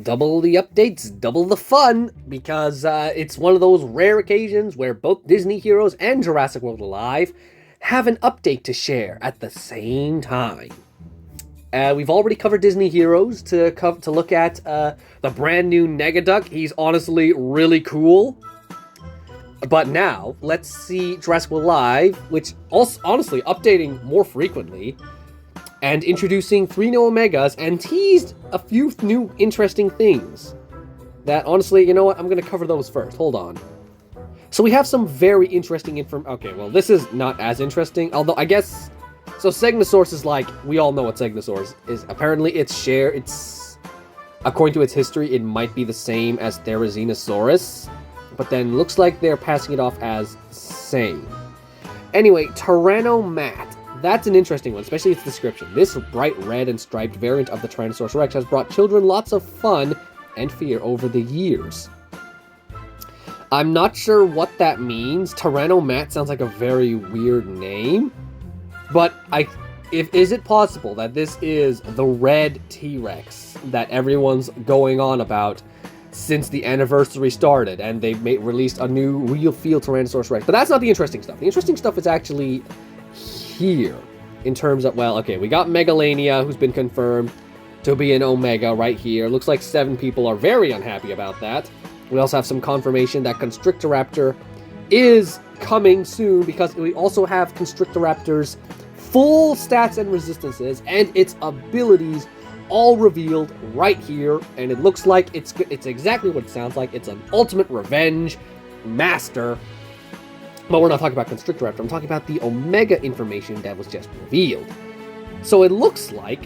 Double the updates, double the fun, because it's one of those rare occasions where both Disney Heroes and Jurassic World Alive have an update to share at the same time. We've already covered Disney Heroes to look at the brand new Negaduck. He's honestly really cool. But now, let's see Jurassic World Live, which also, honestly, updating more frequently, and introducing 3 new Omegas, and teased a few new interesting things. That, honestly, you know what, I'm going to cover those first. Hold on. So we have some very interesting information. Okay, well, this is not as interesting, although I guess... So Segnosaurus is like, we all know what Segnosaurus is. Apparently it's according to its history, it might be the same as Therizinosaurus, but then looks like they're passing it off as same. Anyway, Tyrannomat. That's an interesting one, especially its description. This bright red and striped variant of the Tyrannosaurus Rex has brought children lots of fun and fear over the years. I'm not sure what that means. Tyrannomat sounds like a very weird name. But is it possible that this is the red T-Rex that everyone's going on about since the anniversary started, and they've released a new real feel Tyrannosaurus Rex? But that's not the interesting stuff. The interesting stuff is actually here, in terms of, well, okay, we got Megalania, who's been confirmed to be an Omega right here. Looks like 7 people are very unhappy about that. We also have some confirmation that Constrictoraptor is coming soon, because we also have Constrictoraptor's full stats and resistances and its abilities all revealed right here, and it looks like it's exactly what it sounds like. It's an ultimate revenge master. But we're not talking about Constrictoraptor, I'm talking about the Omega information that was just revealed. So it looks like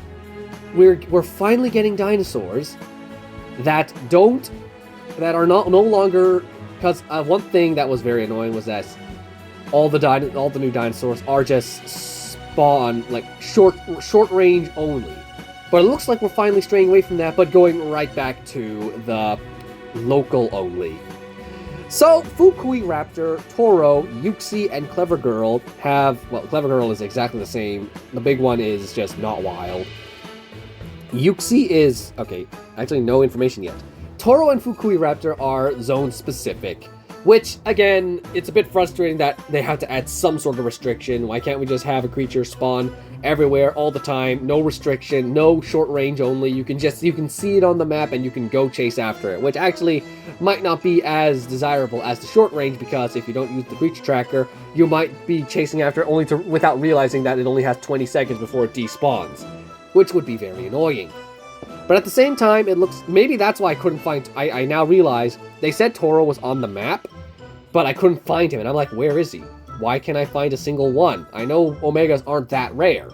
we're finally getting dinosaurs that are no longer, because one thing that was very annoying was that all the new dinosaurs are just spawn like short range only. But it looks like we're finally straying away from that, but going right back to the local only. So Fukui Raptor, Toro, Yuxi, and Clever Girl have, well, Clever Girl is exactly the same. The big one is just not wild. Yuxi is, okay, actually no information yet. Toro and Fukui Raptor are zone specific, which, again, it's a bit frustrating that they have to add some sort of restriction. Why can't we just have a creature spawn everywhere all the time? No restriction, no short range only. You can see it on the map and you can go chase after it, which actually might not be as desirable as the short range, because if you don't use the creature tracker, you might be chasing after it without realizing that it only has 20 seconds before it despawns, which would be very annoying. But at the same time, it looks... Maybe that's why I couldn't find... I now realize they said Toro was on the map, but I couldn't find him. And I'm like, where is he? Why can't I find a single one? I know Omegas aren't that rare.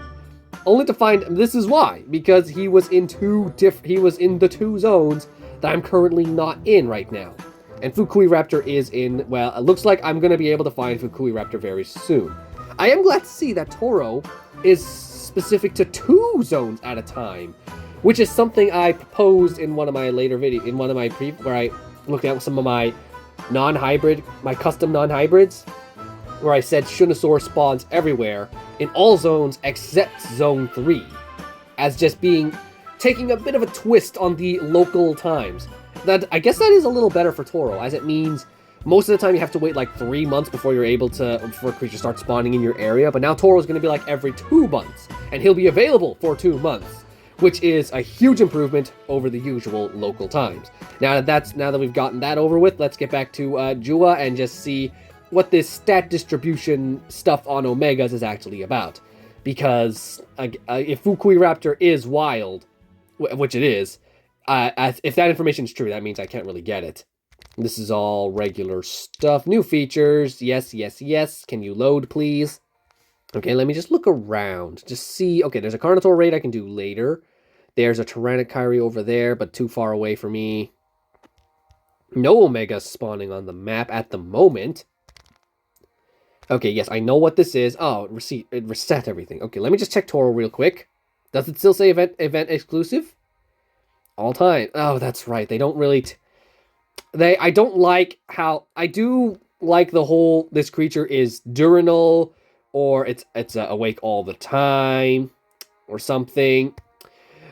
Only to find... This is why. Because he was in the 2 zones that I'm currently not in right now. And Fukui Raptor is in... Well, it looks like I'm going to be able to find Fukui Raptor very soon. I am glad to see that Toro is specific to 2 zones at a time, which is something I proposed in one of my later videos, where I looked at some of my custom non-hybrids, where I said Shunosaur spawns everywhere, in all zones except Zone 3, as just taking a bit of a twist on the local times. I guess that is a little better for Toro, as it means most of the time you have to wait like 3 months before a creature starts spawning in your area, but now Toro's going to be like every 2 months, and he'll be available for 2 months. Which is a huge improvement over the usual local times. Now that we've gotten that over with, let's get back to Jua and just see what this stat distribution stuff on Omegas is actually about. Because if Fukui Raptor is wild, which it is, if that information is true, that means I can't really get it. This is all regular stuff. New features. Yes, yes, yes. Can you load, please? Okay, let me just look around. Just see. Okay, there's a Carnotaur raid I can do later. There's a Tyrannochiri over there, but too far away for me. No Omega spawning on the map at the moment. Okay, yes, I know what this is. Oh, it reset everything. Okay, let me just check Toro real quick. Does it still say event exclusive? All time. Oh, that's right. They don't really... I don't like how... I do like the whole... This creature is diurnal, or it's awake all the time, or something.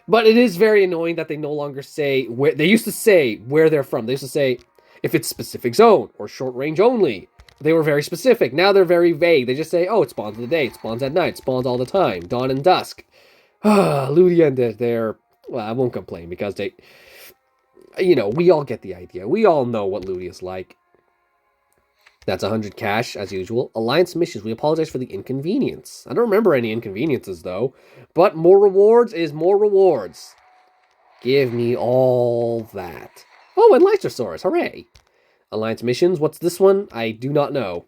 But it is very annoying that they no longer say where they used to say where they're from. They used to say if it's specific zone or short range only. They were very specific. Now they're very vague. They just say, oh, it spawns in the day, it spawns at night, it spawns all the time, dawn and dusk. Ludia and they're, well, I won't complain because they, we all get the idea. We all know what Ludia's like. That's 100 cash, as usual. Alliance missions. We apologize for the inconvenience. I don't remember any inconveniences, though. But more rewards is more rewards. Give me all that. Oh, and Lysosaurus. Hooray. Alliance missions. What's this one? I do not know.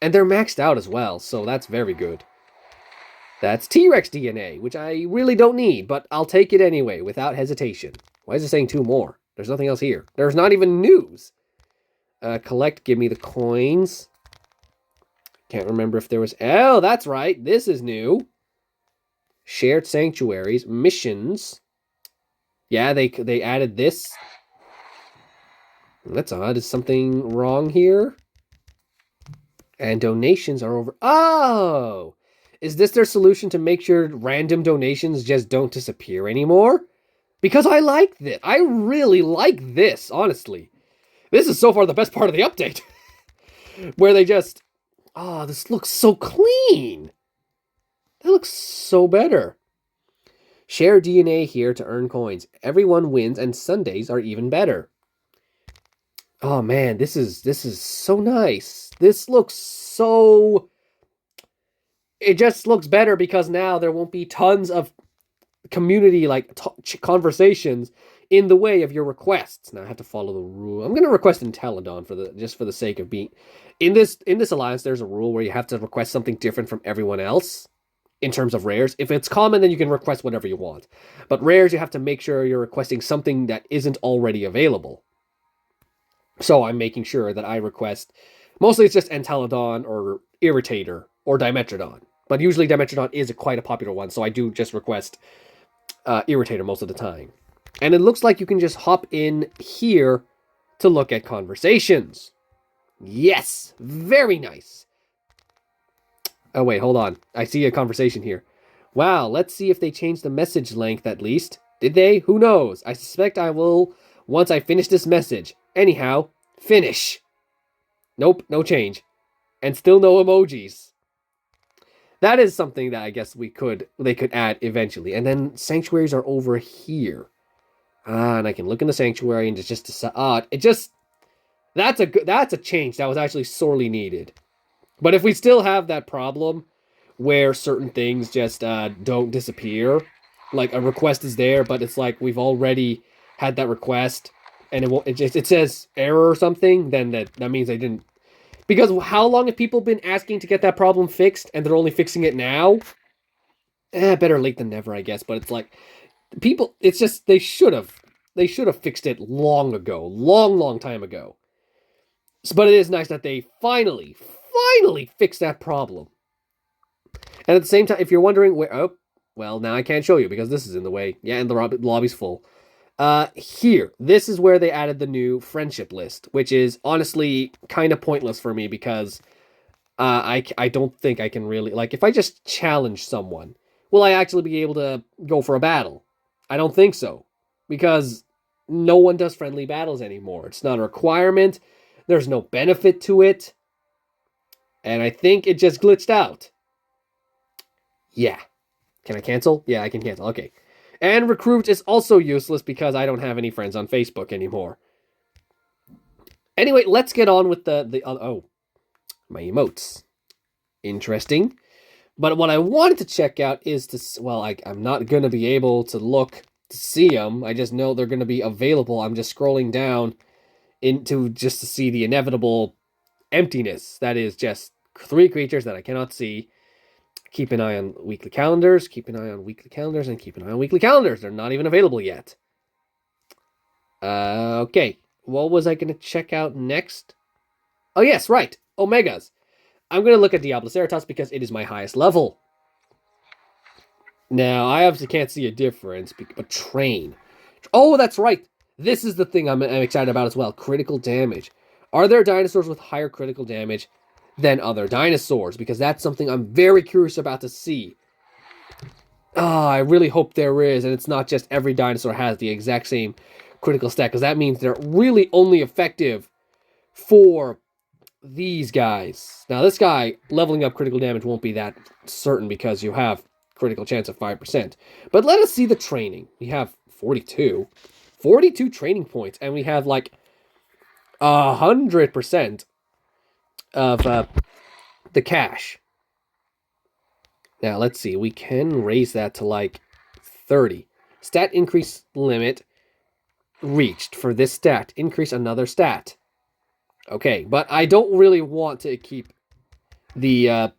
And they're maxed out as well, so that's very good. That's T-Rex DNA, which I really don't need, but I'll take it anyway, without hesitation. Why is it saying 2 more? There's nothing else here. There's not even news. Collect, give me the coins. Can't remember if there was... Oh, that's right. This is new. Shared sanctuaries. Missions. Yeah, they added this. That's odd. Is something wrong here? And donations are over... Oh! Is this their solution to make sure random donations just don't disappear anymore? Because I like this. I really like this, honestly. This is so far the best part of the update. Where they just... Oh, this looks so clean. That looks so better. Share DNA here to earn coins. Everyone wins and Sundays are even better. Oh man, this is so nice. This looks so... It just looks better because now there won't be tons of community conversations in the way of your requests. Now I have to follow the rule. I'm going to request Entelodon for the sake of being in this alliance. There's a rule where you have to request something different from everyone else in terms of rares. If it's common, then you can request whatever you want. But rares, you have to make sure you're requesting something that isn't already available. So I'm making sure that I request mostly it's just Entelodon or Irritator or Dimetrodon. But usually Dimetrodon is quite a popular one, so I do just request Irritator most of the time. And it looks like you can just hop in here to look at conversations. Yes! Very nice! Oh wait, hold on. I see a conversation here. Wow, let's see if they changed the message length at least. Did they? Who knows? I suspect I will once I finish this message. Anyhow, finish. Nope, no change. And still no emojis. That is something that I guess they could add eventually. And then sanctuaries are over here. And I can look in the sanctuary and just decide. That's a change that was actually sorely needed. But if we still have that problem where certain things just don't disappear, like a request is there, but it's like we've already had that request and it says error or something, then that means they didn't. Because how long have people been asking to get that problem fixed, and they're only fixing it now? Better late than never, I guess. But it's like, people, it's just, they should have fixed it long ago. Long time ago. But it is nice that they finally fixed that problem. And at the same time, if you're wondering where, oh, well, now I can't show you because this is in the way. Yeah, and the lobby's full. Here, this is where they added the new friendship list, which is honestly kind of pointless for me because I don't think I can really, like, if I just challenge someone, will I actually be able to go for a battle? I don't think so, because no one does friendly battles anymore. It's not a requirement. There's no benefit to it. And I think it just glitched out. Yeah. Can I cancel? Yeah, I can cancel. Okay. And recruit is also useless because I don't have any friends on Facebook anymore. Anyway, let's get on with oh, my emotes. Interesting. But what I wanted to check out is I'm not going to be able to look to see them. I just know they're going to be available. I'm just scrolling down just to see the inevitable emptiness. That is just 3 creatures that I cannot see. Keep an eye on weekly calendars, keep an eye on weekly calendars, and keep an eye on weekly calendars. They're not even available yet. Okay. What was I going to check out next? Oh, yes, right. Omegas. I'm going to look at Diabloceratops because it is my highest level. Now, I obviously can't see a difference, but train. Oh, that's right. This is the thing I'm excited about as well. Critical damage. Are there dinosaurs with higher critical damage than other dinosaurs? Because that's something I'm very curious about to see. Ah, I really hope there is, and it's not just every dinosaur has the exact same critical stat, because that means they're really only effective for these guys. Now, this guy, leveling up critical damage won't be that certain because you have critical chance of 5%. But let us see the training. We have 42. 42 training points, and we have like 100% of the cash. Now, let's see. We can raise that to like 30. Stat increase limit reached for this stat. Increase another stat. Okay, but I don't really want to keep the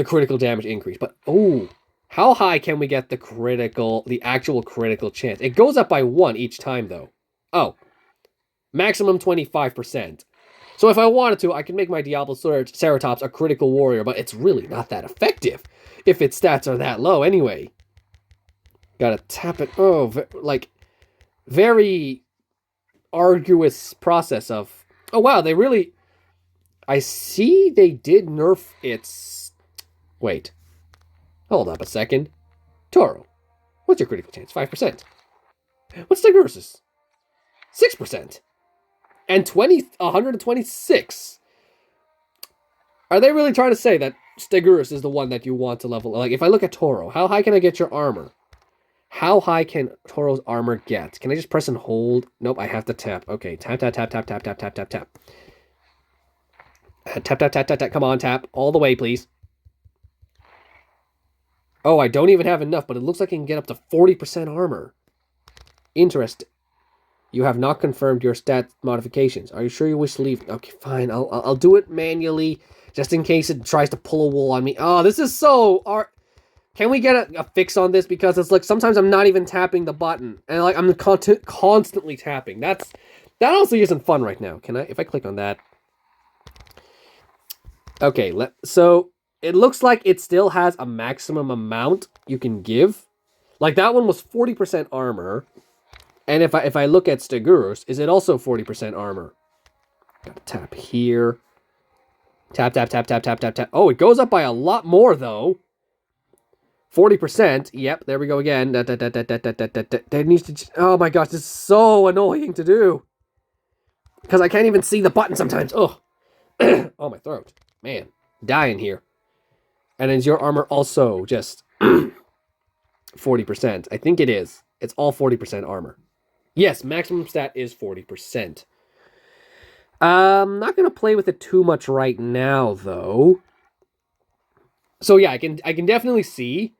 critical damage increase. But, oh, how high can we get the actual critical chance? It goes up by 1 each time, though. Oh, maximum 25%. So if I wanted to, I could make my Diabloceratops a critical warrior, but it's really not that effective if its stats are that low anyway. Gotta tap it. Oh, like, very arduous process of... Oh, wow, they really... I see they did nerf its... Wait. Hold up a second. Toro, what's your critical chance? 5%. What's Tigurus's? 6%. And 126. Are they really trying to say that Stegurus is the one that you want to level? Like, if I look at Toro, how high can I get your armor? How high can Toro's armor get? Can I just press and hold? Nope, I have to tap. Okay, tap, tap, tap, tap, tap, tap, tap, tap, tap. Tap, tap, tap, tap, tap. Come on, tap. All the way, please. Oh, I don't even have enough, but it looks like I can get up to 40% armor. Interesting. You have not confirmed your stat modifications. Are you sure you wish to leave? Okay, fine. I'll do it manually, just in case it tries to pull a wool on me. Oh, this is so... Can we get a fix on this? Because it's like sometimes I'm not even tapping the button, and like I'm constantly tapping. That honestly isn't fun right now. Can I? If I click on that. Okay. So it looks like it still has a maximum amount you can give. Like that one was 40% armor. And if I look at Stegurus, is it also 40% armor? Gotta tap here. Tap, tap, tap, tap, tap, tap, tap. Oh, it goes up by a lot more, though. 40%. Yep, there we go again. That needs to... Oh my gosh, this is so annoying to do. Because I can't even see the button sometimes. Oh, oh, my throat. Man, dying here. And is your armor also just 40%? I think it is. It's all 40% armor. Yes, maximum stat is 40%. I'm not going to play with it too much right now, though. So yeah, I can definitely see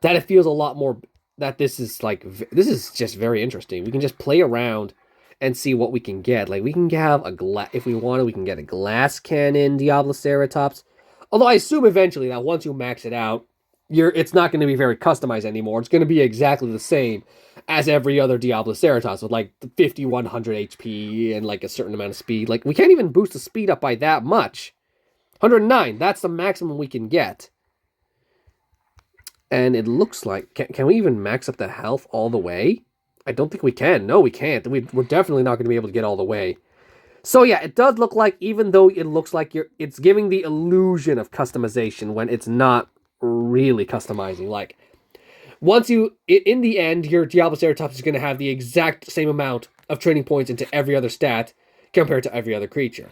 that it feels a lot more... That this is just very interesting. We can just play around and see what we can get. Like, we can have if we wanted, we can get a glass cannon Diabloceratops. Although I assume eventually that once you max it out, it's not going to be very customized anymore. It's going to be exactly the same as every other Diabloceratops with like 5100 HP and like a certain amount of speed. Like, we can't even boost the speed up by that much. 109, that's the maximum we can get. And it looks like... Can we even max up the health all the way? I don't think we can. No, we can't. We're definitely not going to be able to get all the way. So yeah, it does look like, even though it looks like it's giving the illusion of customization when it's not really customizing. Like, in the end, your Diabloceratops is going to have the exact same amount of training points into every other stat compared to every other creature.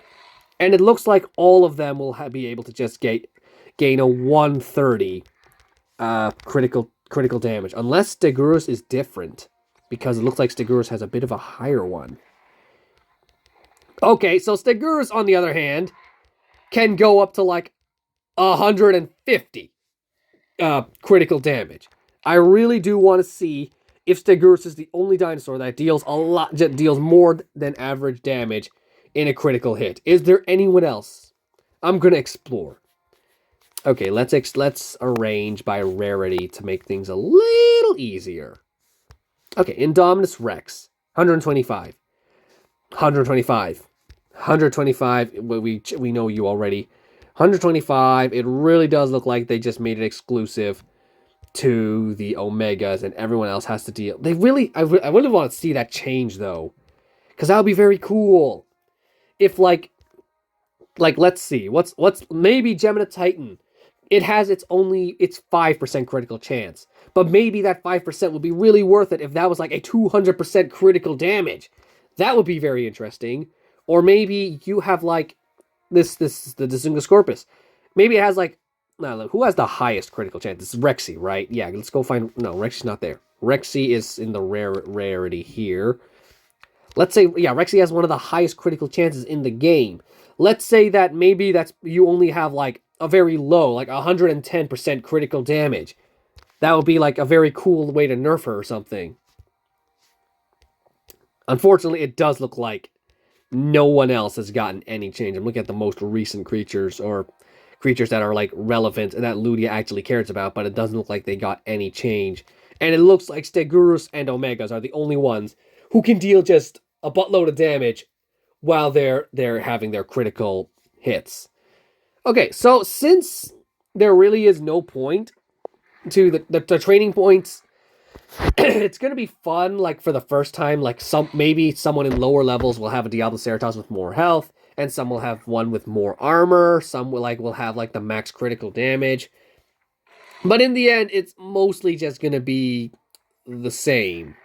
And it looks like all of them will be able to just gain a 130 critical damage. Unless Stegurus is different, because it looks like Stegurus has a bit of a higher one. Okay, so Stegurus, on the other hand, can go up to like 150 critical damage. I really do want to see if Stegurus is the only dinosaur that deals more than average damage in a critical hit. Is there anyone else? I'm gonna explore. Okay, let's arrange by rarity to make things a little easier. Okay, Indominus Rex, 125. 125. 125, we know you already. 125, it really does look like they just made it exclusive to the Omegas, and everyone else has to deal. I really want to see that change, though. Because that would be very cool. If, like, let's see, what's maybe Gemini Titan it has its 5% critical chance. But maybe that 5% would be really worth it if that was like a 200% critical damage. That would be very interesting. Or maybe you have like the Zungoscorpus. Maybe it has like, no, look, who has the highest critical chance? It's Rexy, right? Yeah, let's go find, no, Rexy's not there. Rexy is in the rarity here. Let's say, yeah, Rexy has one of the highest critical chances in the game. Let's say that maybe you only have like a very low, like 110% critical damage. That would be like a very cool way to nerf her or something. Unfortunately, it does look like no one else has gotten any change. I'm looking at the most recent creatures, or creatures that are like relevant and that Ludia actually cares about, but it doesn't look like they got any change. And it looks like Stegurus and Omegas are the only ones who can deal just a buttload of damage while they're having their critical hits. Okay, so since there really is no point to the training points, it's gonna be fun, like, for the first time. Like, maybe someone in lower levels will have a Diabloceratops with more health, and some will have one with more armor. Some will have like the max critical damage. But in the end, it's mostly just gonna be the same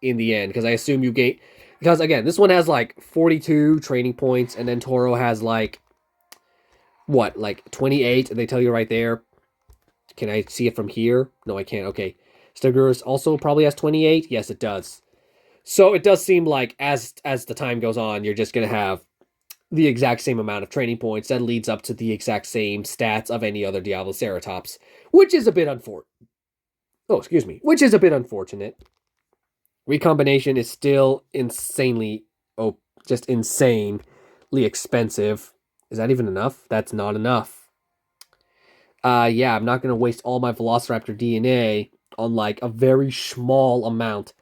in the end, because I assume you gain. Because again, this one has like 42 training points, and then Toro has like what, like 28, and they tell you right there. Can I see it from here? No, I can't. Okay. Stegurus also probably has 28. Yes, it does. So it does seem like as the time goes on, you're just going to have the exact same amount of training points that leads up to the exact same stats of any other Diabloceratops, which is a bit which is a bit unfortunate. Recombination is still just insanely expensive. Is that even enough? That's not enough. Yeah, I'm not going to waste all my Velociraptor DNA on, like, a very small amount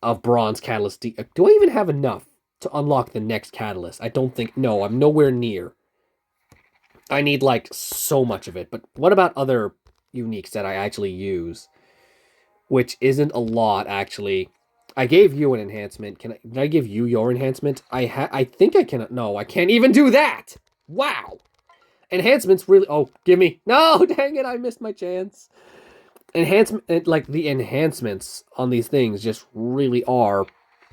of Bronze Catalyst. Do I even have enough to unlock the next Catalyst? I don't think... No, I'm nowhere near. I need, like, so much of it. But what about other uniques that I actually use? Which isn't a lot, actually. I gave you an enhancement. Did I give you your enhancement? I think I can... No, I can't even do that! Wow! Enhancements really... Oh, give me... No, dang it, I missed my chance. Like, the enhancements on these things just really are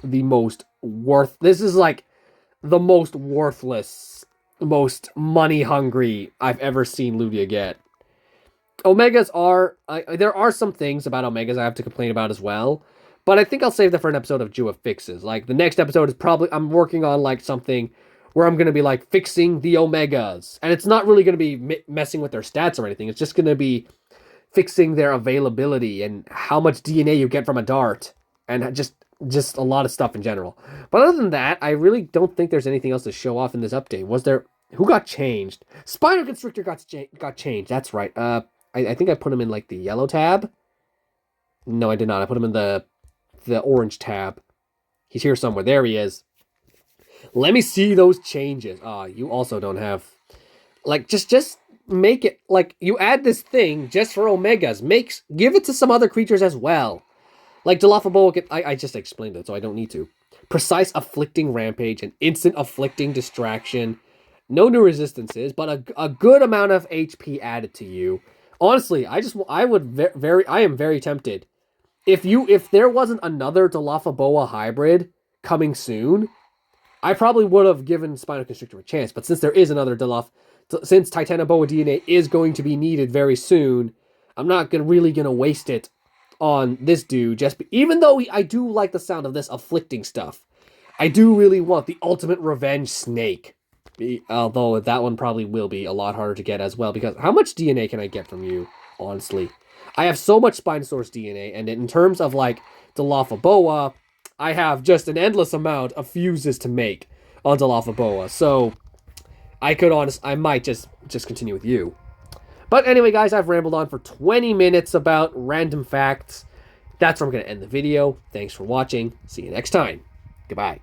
the most This is, like, the most worthless, most money-hungry I've ever seen Ludia get. Omegas are... there are some things about Omegas I have to complain about as well, but I think I'll save that for an episode of Jua Fixes. Like, the next episode is probably... I'm working on, like, something where I'm going to be, like, fixing the Omegas. And it's not really going to be messing with their stats or anything. It's just going to be fixing their availability and how much DNA you get from a dart. And just a lot of stuff in general. But other than that, I really don't think there's anything else to show off in this update. Was there... Who got changed? Spino Constrictor got changed. That's right. I think I put him in, like, the yellow tab. No, I did not. I put him in the orange tab. He's here somewhere. There he is. Let me see those changes. You also don't have... Like, just make it... Like, you add this thing just for Omegas. Give it to some other creatures as well. Like, Dilophoboa... I just explained it, so I don't need to. Precise Afflicting Rampage and Instant Afflicting Distraction. No new resistances, but a good amount of HP added to you. Honestly, I am very tempted. If there wasn't another Dilophoboa hybrid coming soon... I probably would have given Spino Constrictor a chance, but since there is another since Titanoboa DNA is going to be needed very soon, I'm not really going to waste it on this dude, even though I do like the sound of this afflicting stuff. I do really want the ultimate revenge snake, although that one probably will be a lot harder to get as well, because how much DNA can I get from you, honestly? I have so much Spinosaurus DNA, and in terms of, like, Dilophoboa... I have just an endless amount of fuses to make on Dilophoboa, so I might just continue with you. But anyway, guys, I've rambled on for 20 minutes about random facts. That's where I'm going to end the video. Thanks for watching. See you next time. Goodbye.